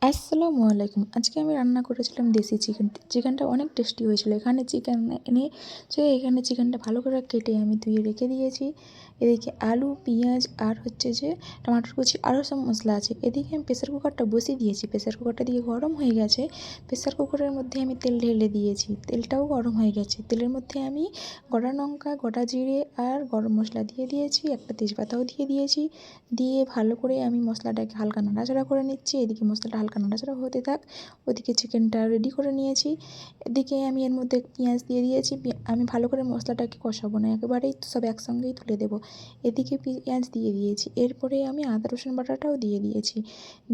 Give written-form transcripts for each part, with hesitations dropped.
আসসালামু আলাইকুম। আজকে আমি রান্না করেছিলাম দেশি চিকেন। চিকেনটা অনেক টেস্টি হয়েছিল। এখানে চিকেন এনে এখানে চিকেনটা ভালো করে কেটে আমি ধুয়ে রেখে দিয়েছি। এদিকে আলু, পেঁয়াজ আর হচ্ছে যে টমাটোর কুচি আরও সব মশলা আছে। এদিকে আমি প্রেসার কুকারটা বসিয়ে দিয়েছি। প্রেসার কুকারটা দিয়ে গরম হয়ে গেছে। প্রেসার কুকারের মধ্যে আমি তেল ঢেলে দিয়েছি। তেলটাও গরম হয়ে গেছে। তেলের মধ্যে আমি গোটা লঙ্কা, গোটা জিরে আর গরম মশলা দিয়ে দিয়েছি। একটা তেজপাতাও দিয়ে দিয়েছি। দিয়ে ভালো করে আমি মশলাটাকে হালকা নাড়াচাড়া করে নিচ্ছি। এদিকে মশলাটা হালকা নাড়াচাড়া হতে থাক, ওদিকে চিকেনটা রেডি করে নিয়েছি। এদিকে আমি এর মধ্যে পেঁয়াজ দিয়ে দিয়েছি। আমি ভালো করে মশলাটাকে কষাবো না, একেবারেই সব একসঙ্গেই তুলে দেবো। এদিকে পেঁয়াজ দিয়ে দিয়েছি। এরপরে আমি আদা রসুন বাটাটাও দিয়ে দিয়েছি।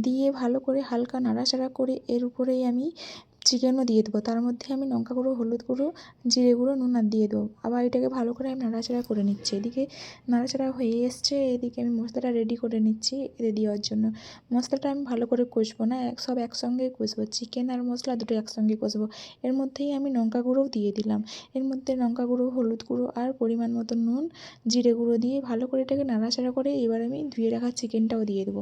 দিয়ে ভালো করে হালকা নাড়াচাড়া করে এর উপরেই আমি চিকেনও দিয়ে দেবো। তার মধ্যে আমি লঙ্কা গুঁড়ো, হলুদ গুঁড়ো, জিরে গুঁড়ো, নুন আর দিয়ে দেবো। আবার এটাকে ভালো করে আমি নাড়াচাড়া করে নিচ্ছি। এদিকে নাড়াচাড়া হয়ে এসছে। এদিকে আমি মশলাটা রেডি করে নিচ্ছি এতে দেওয়ার জন্য। মশলাটা আমি ভালো করে কষবো না, সব একসঙ্গেই কষবো। চিকেন আর মশলা দুটো একসঙ্গে কষবো। এর মধ্যেই আমি লঙ্কা গুঁড়োও দিয়ে দিলাম। এর মধ্যে লঙ্কা গুঁড়ো, হলুদ গুঁড়ো আর পরিমাণ মতো নুন, জিরে গুঁড়ো দিয়ে ভালো করে এটাকে নাড়াচাড়া করে এবার আমি ধুয়ে রাখা চিকেনটাও দিয়ে দেবো।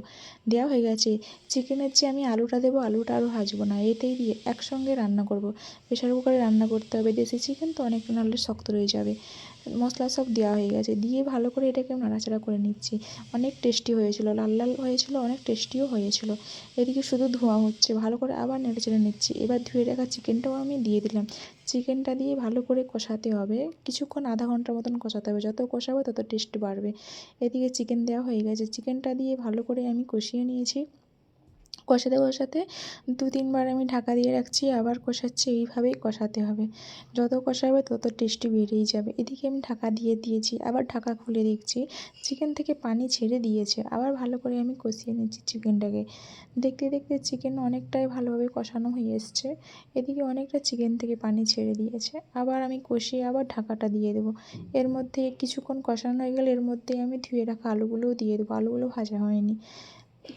দেওয়া হয়ে গেছে। চিকেনের যে আমি আলুটা দেবো, আলুটা আরও ভাজবো না, এতেই দিয়ে একসঙ্গে রান্না করব। প্রেসার কুকারে রান্না করতে হবে, দেশি চিকেন তো অনেকটা নাহলে শক্ত রয়ে যাবে। মশলা সব দেওয়া হয়ে গেছে। দিয়ে ভালো করে এটাকে নাড়াচাড়া করে নিচ্ছি। অনেক টেস্টি হয়েছিল, লাল লাল হয়েছিল, অনেক টেস্টিও হয়েছিল। এদিকে শুধু ধোঁয়া হচ্ছে, ভালো করে আবার নেড়েচেড়ে নিচ্ছি। এবার ধুয়ে রাখা চিকেনটাও আমি দিয়ে দিলাম। চিকেনটা দিয়ে ভালো করে কষাতে হবে, কিছুক্ষণ আধা ঘন্টার মতন কষাতে হবে। যত কষাবে তত টেস্ট বাড়বে। এদিকে চিকেন দেওয়া হয়ে গেছে। চিকেনটা দিয়ে ভালো করে আমি কষিয়ে নিয়েছি। কষাতে কষাতে 2-3 বার আমি ঢাকা দিয়ে রাখছি, আবার কষাচ্ছি। এইভাবেই কষাতে হবে। যত কষাবে তত টেস্টি বেড়েই যাবে। এদিকে আমি ঢাকা দিয়ে দিয়েছি, আবার ঢাকা খুলে দেখছি চিকেন থেকে পানি ছেড়ে দিয়েছে। আবার ভালো করে আমি কষিয়ে নিচ্ছি চিকেনটাকে। দেখতে দেখতে চিকেন অনেকটাই ভালোভাবে কষানো হয়ে এসছে। এদিকে অনেকটা চিকেন থেকে পানি ছেড়ে দিয়েছে। আবার আমি কষিয়ে আবার ঢাকাটা দিয়ে দেবো। এর মধ্যে কিছুক্ষণ কষানো হয়ে গেলে এর মধ্যেই আমি ধুয়ে রাখা আলুগুলোও দিয়ে দেবো। আলুগুলো ভাজা হয়নি।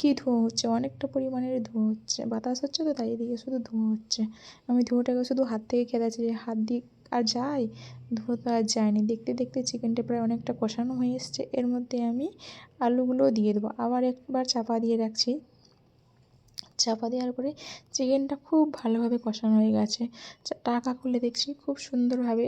কি ধোঁয়া হচ্ছে, অনেকটা পরিমাণের ধোঁয়া হচ্ছে, বাতাস হচ্ছে তো তাই এদিকে শুধু ধোঁয়া হচ্ছে। আমি ধোঁয়াটাকে শুধু হাত থেকে খেদাচ্ছি, যে হাত দিয়ে আর যায়, ধোঁয়া তো আর যায়নি। দেখতে দেখতে চিকেনটা প্রায় অনেকটা কষানো হয়ে এসছে। এর মধ্যে আমি আলুগুলোও দিয়ে দেবো। আবার একবার চাপা দিয়ে রাখছি। চাপা দেওয়ার পরে চিকেনটা খুব ভালোভাবে কষানো হয়ে গেছে। ঢাকা খুলে দেখছি খুব সুন্দরভাবে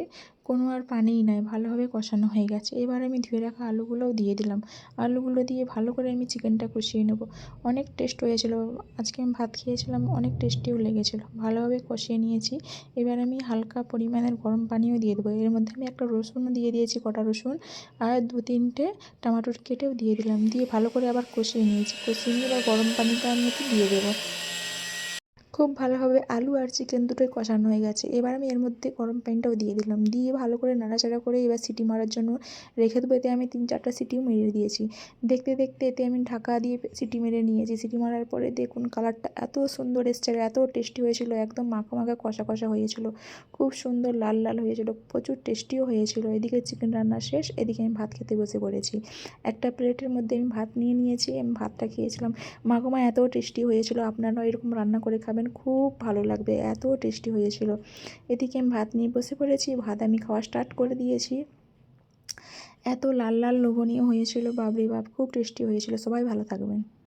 কোনো আর পানিই নাই, ভালোভাবে কষানো হয়ে গেছে। এবার আমি ধুয়ে রাখা আলুগুলোও দিয়ে দিলাম। আলুগুলো দিয়ে ভালো করে আমি চিকেনটা কষিয়ে নেব। অনেক টেস্ট হয়েছিল। আজকে আমি ভাত খেয়েছিলাম, অনেক টেস্টিও লেগেছিলো। ভালোভাবে কষিয়ে নিয়েছি। এবার আমি হালকা পরিমাণের গরম পানিও দিয়ে দেবো। এর মধ্যে আমি একটা রসুনও দিয়ে দিয়েছি, কটা রসুন, আর 2-3টে টমেটো কেটেও দিয়ে দিলাম। দিয়ে ভালো করে আবার কষিয়ে নিয়েছি। কষিয়ে নিয়ে এবার গরম পানিটা আমি একটু দিয়ে দেবো। খুব ভালোভাবে আলু আর চিকেন দুটোই কষানো হয়ে গেছে। এবার আমি এর মধ্যে গরম পানিটাও দিয়ে দিলাম। দিয়ে ভালো করে নাড়াচাড়া করে এবার সিটি মারার জন্য রেখে দেবো। এতে আমি 3-4টা সিটিও মেরে দিয়েছি। দেখতে দেখতে এতে আমি ঢাকা দিয়ে সিটি মেরে নিয়েছি। সিটি মারার পরে দেখুন কালারটা এত সুন্দর এসছে, এত টেস্টি হয়েছিল, একদম মাখা মাখা কষা কষা হয়েছিল। খুব সুন্দর লাল লাল হয়েছিল, প্রচুর টেস্টিও হয়েছিল। এদিকে চিকেন রান্না শেষ, এদিকে আমি ভাত খেতে বসে পড়েছি। একটা প্লেটের মধ্যে আমি ভাত নিয়ে নিয়েছি, আমি ভাতটা খেয়েছিলাম। মাখা এত টেস্টি হয়েছিল। আপনারাও এরকম রান্না করে খাবেন, খুব ভালো লাগবে, এত টেস্টি হয়েছিল। এদিকে আমি ভাত নিয়ে বসে পড়েছি। ভাত আমি খাওয়া স্টার্ট করে দিয়েছি। এত লাল লাল লোভনীয় হয়েছিল, বাপরে বাপ, খুব টেস্টি হয়েছিল। সবাই ভালো থাকবেন।